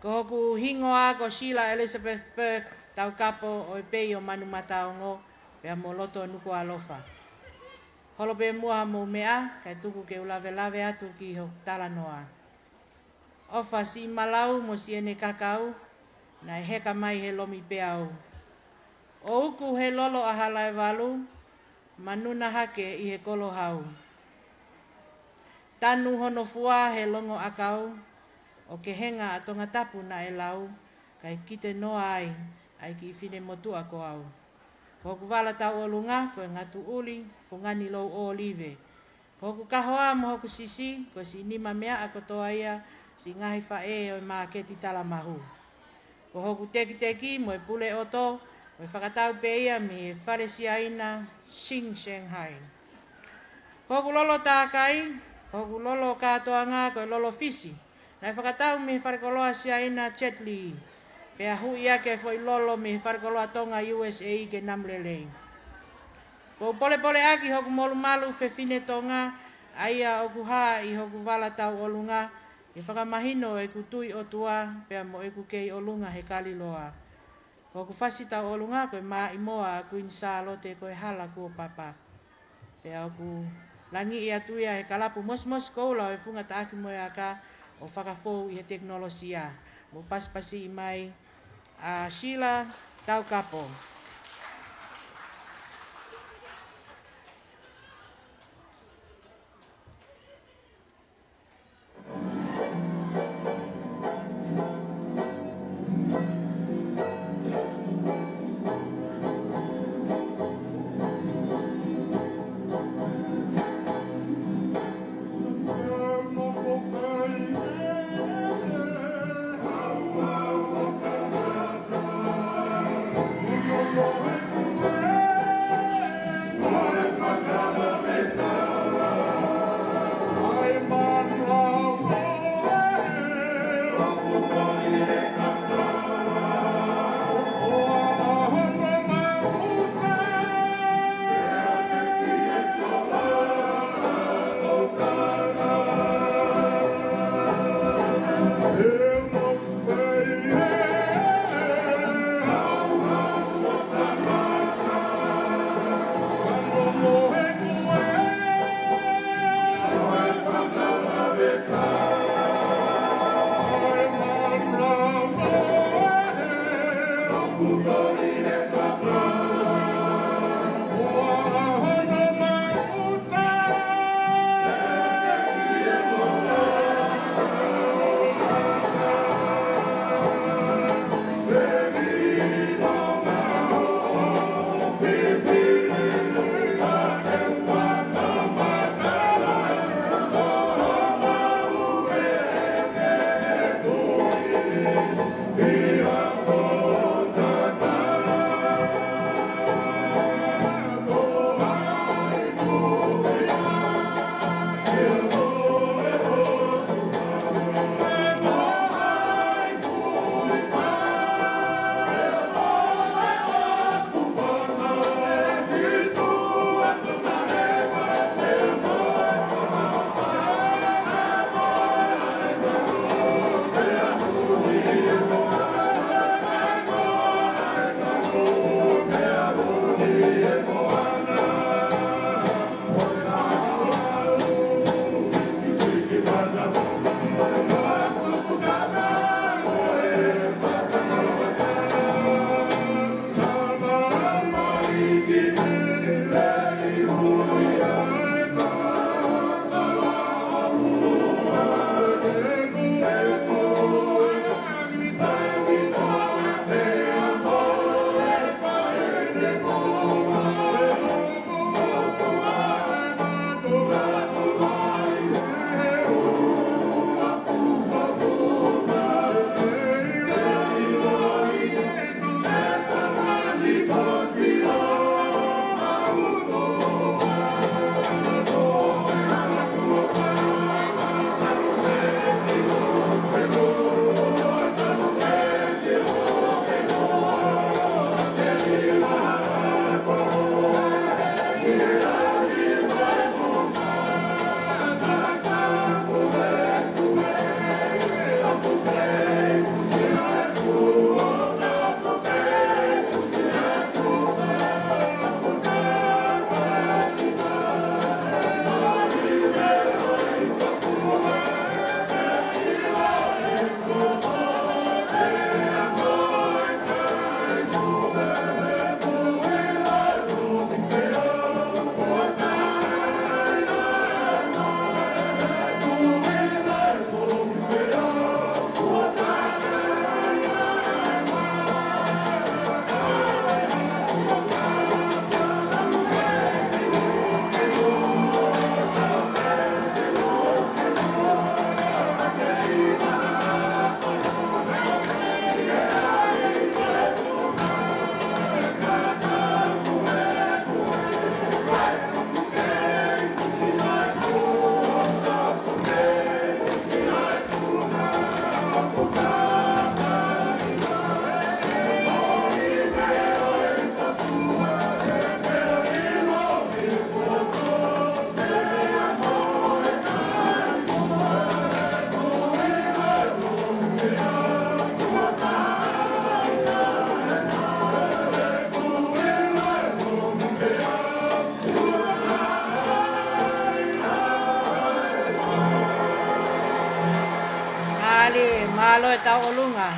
Ko hoku hingoa ko Sheila Elizabeth Burke tau kapo o pei o manu mataongo pea mo loto nuku alofa. Holo pe mua mo mea kai tuku ke ulave lave atu ki ho tala noa. Ofa si malau mo si ene kakau na heka mai he lomi pe au. O uku he lolo a halai walu manuna hake i he kolo hau. Tanu hono fua he longo akau o ke henga atonga tapu na e lau kai kite noa ai ki fine motu ako au. Hoku wala tau o lunga ko ngatu uli fungani lo o olive. Hoku kahoa mo hoku sisi ko si nima mea ako toa ia si ngahi fa e o maa ke titala mahu. Ko hoku teki teki mo e pule oto o e whakatau pe ia mi e whare si aina Sing Shanghai. Hoku lolo tākai, hoku lolo katoa ngā ko e lolo fisi. Na e whakatau mi e whare koloa si aina Jet Li. Pea hui ake foi lolo mi whare koloa tonga USA ke namlelei. Ko pole pole aki hoku molu malu fe fine tonga aia oku haa i hoku wala tau olunga i whakamahino e kutui o tua pea mo e kukei olunga he kaliloa. Hoku whasi tau olunga koe maa imoa a kuin salo te koe hala kuo papa. Pea oku langi i atuia he kalapu mos koula o e funga taaki moe aka o whakafou i he teknolosia. Mo paspasi i mai a Sheila tau kapo. mahalo e tau o lunga.